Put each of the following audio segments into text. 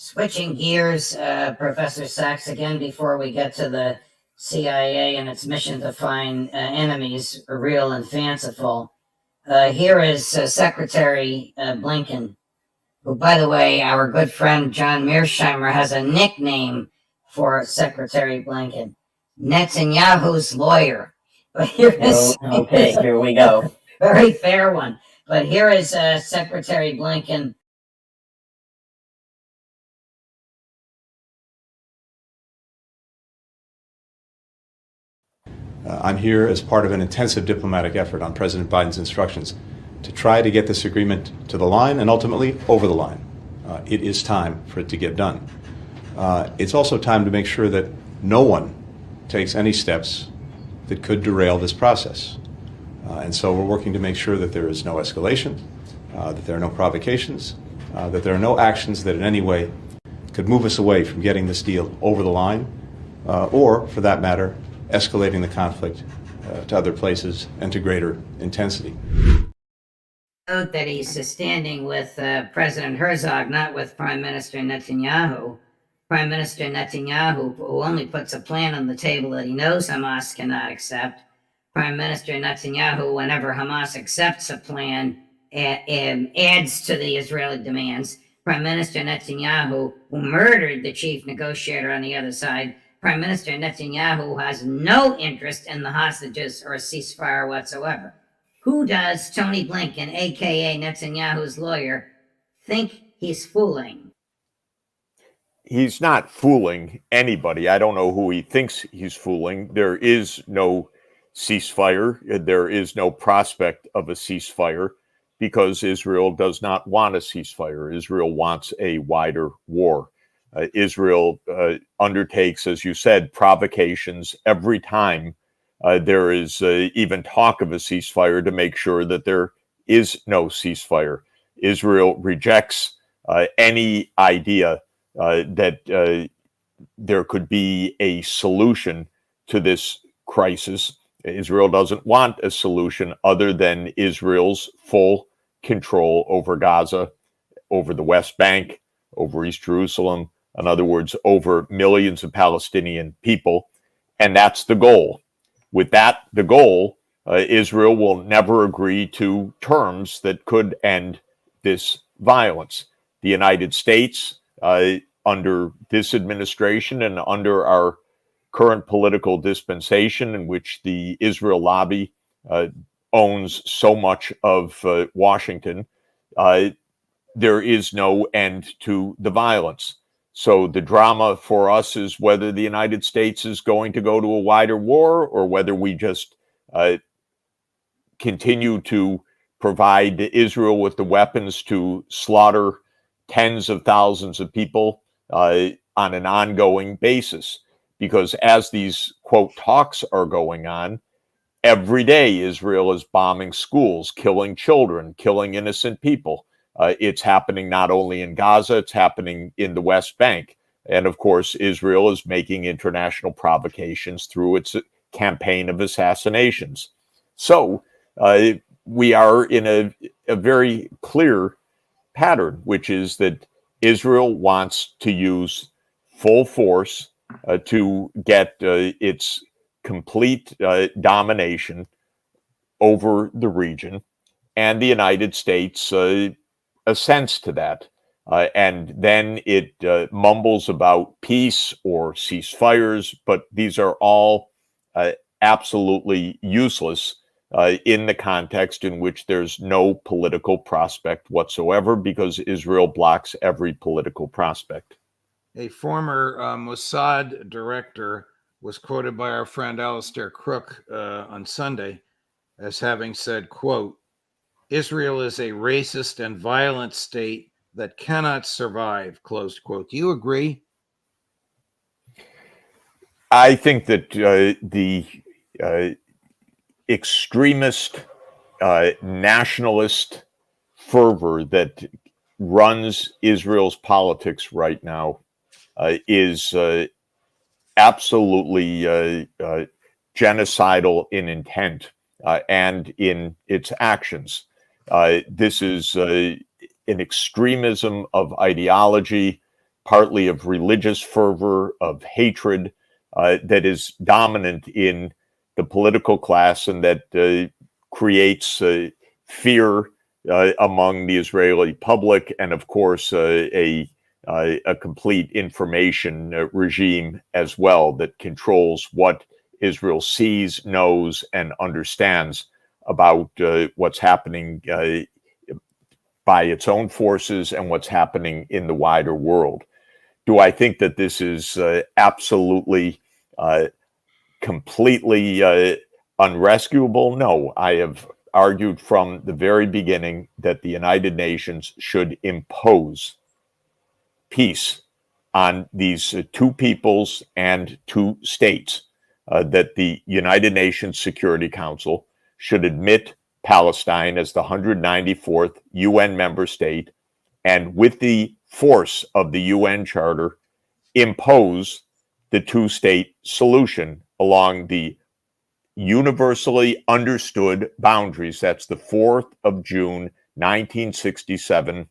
Switching gears, Professor Sachs, again, before we get to the CIA and its mission to find enemies, real and fanciful, here is Secretary Blinken, who, by the way, our good friend John Mearsheimer has a nickname for Secretary Blinken, Netanyahu's lawyer. But here is okay, here we go. Very fair one. But here is Secretary Blinken. I'm here as part of an intensive diplomatic effort on President Biden's instructions to try to get this agreement to the line and ultimately over the line. It is time for it to get done. It's also time to make sure that no one takes any steps that could derail this process. And so we're working to make sure that there is no escalation, that there are no provocations, that there are no actions that in any way could move us away from getting this deal over the line, or, for that matter, escalating the conflict to other places and to greater intensity. Note that he's standing with President Herzog, not with Prime Minister Netanyahu. Prime Minister Netanyahu, who only puts a plan on the table that he knows Hamas cannot accept. Prime Minister Netanyahu, whenever Hamas accepts a plan, adds to the Israeli demands. Prime Minister Netanyahu, who murdered the chief negotiator on the other side. Prime Minister Netanyahu has no interest in the hostages or a ceasefire whatsoever. Who does Tony Blinken, a.k.a. Netanyahu's lawyer, think he's fooling? He's not fooling anybody. I don't know who he thinks he's fooling. There is no ceasefire. There is no prospect of a ceasefire because Israel does not want a ceasefire. Israel wants a wider war. Israel undertakes, as you said, provocations every time there is even talk of a ceasefire to make sure that there is no ceasefire. Israel rejects any idea that there could be a solution to this crisis. Israel doesn't want a solution other than Israel's full control over Gaza, over the West Bank, over East Jerusalem, in other words, over millions of Palestinian people. And that's the goal. With that, the goal, Israel will never agree to terms that could end this violence. The United States, under this administration and under our current political dispensation, in which the Israel lobby owns so much of Washington, there is no end to the violence. So the drama for us is whether the United States is going to go to a wider war or whether we just continue to provide Israel with the weapons to slaughter tens of thousands of people on an ongoing basis. Because as these, quote, talks are going on, every day Israel is bombing schools, killing children, killing innocent people. It's happening not only in Gaza, it's happening in the West Bank. And of course, Israel is making international provocations through its campaign of assassinations. So we are in a very clear pattern, which is that Israel wants to use full force to get its complete domination over the region. And the United States assents to that. And then it mumbles about peace or ceasefires, but these are all absolutely useless in the context in which there's no political prospect whatsoever, because Israel blocks every political prospect. A former Mossad director was quoted by our friend Alistair Crook on Sunday as having said, quote, "Israel is a racist and violent state that cannot survive," close quote. Do you agree? I think that the extremist nationalist fervor that runs Israel's politics right now is absolutely genocidal in intent and in its actions. This is an extremism of ideology partly of religious fervor, of hatred that is dominant in the political class, and that creates fear among the Israeli public, and of course a complete information regime as well that controls what Israel sees, knows, and understands about what's happening by its own forces and what's happening in the wider world. Do I think that this is absolutely, completely unrescuable? No. I have argued from the very beginning that the United Nations should impose peace on these two peoples and two states, that the United Nations Security Council should admit Palestine as the 194th UN member state, and with the force of the UN Charter, impose the two-state solution along the universally understood boundaries. That's the 4th of June, 1967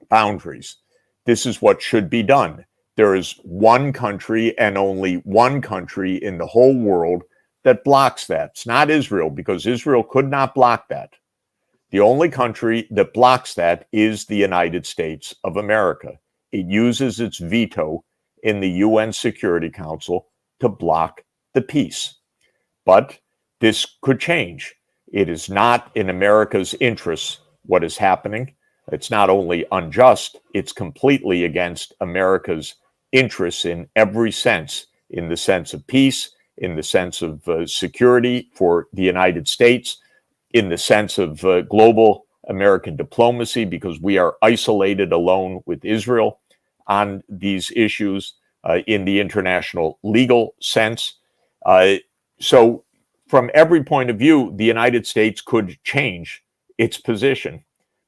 boundaries. This is what should be done. There is one country and only one country in the whole world that blocks that. It's not Israel, because Israel could not block that. The only country that blocks that is the United States of America. It uses its veto in the UN Security Council to block the peace. But this could change. It is not in America's interests what is happening. It's not only unjust, it's completely against America's interests in every sense, in the sense of peace, in the sense of security for the United States, in the sense of global American diplomacy, because we are isolated alone with Israel on these issues in the international legal sense. So from every point of view, the United States could change its position.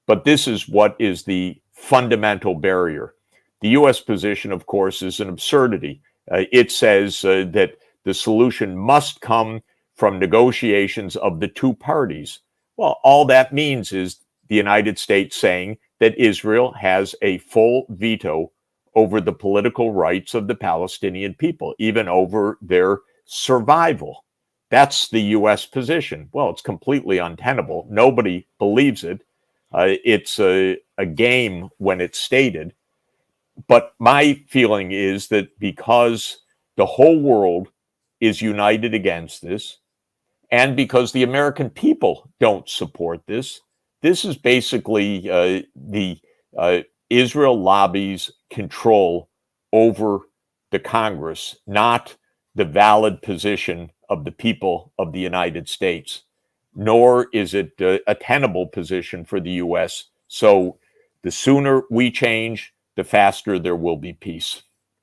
But this is what is the fundamental barrier. The U.S. position, of course, is an absurdity. It says that the solution must come from negotiations of the two parties. Well, all that means is the United States saying that Israel has a full veto over the political rights of the Palestinian people, even over their survival. That's the U.S. position. Well, it's completely untenable. Nobody believes it. It's a game when it's stated. But my feeling is that because the whole world is united against this, and because the American people don't support this, this is basically the Israel lobby's control over the Congress, not the valid position of the people of the United States, nor is it a tenable position for the U.S. So the sooner we change, the faster there will be peace.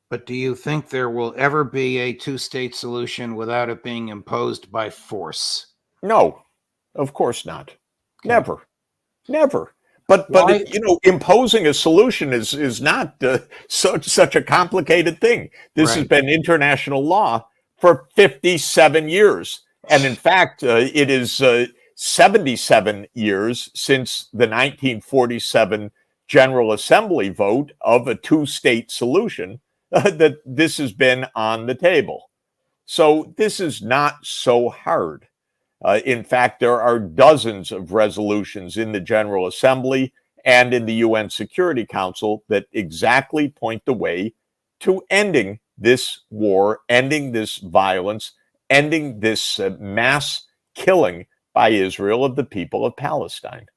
But do you think there will ever be a two-state solution without it being imposed by force? No, of course not. Okay. Never, never. But Why- imposing a solution is not such a complicated thing. This has Right. been international law for 57 years. And in fact, it is 77 years since the 1947 General Assembly vote of a two-state solution that this has been on the table. So this is not so hard. In fact, there are dozens of resolutions in the General Assembly and in the UN Security Council that exactly point the way to ending this war, ending this violence, ending this mass killing by Israel of the people of Palestine.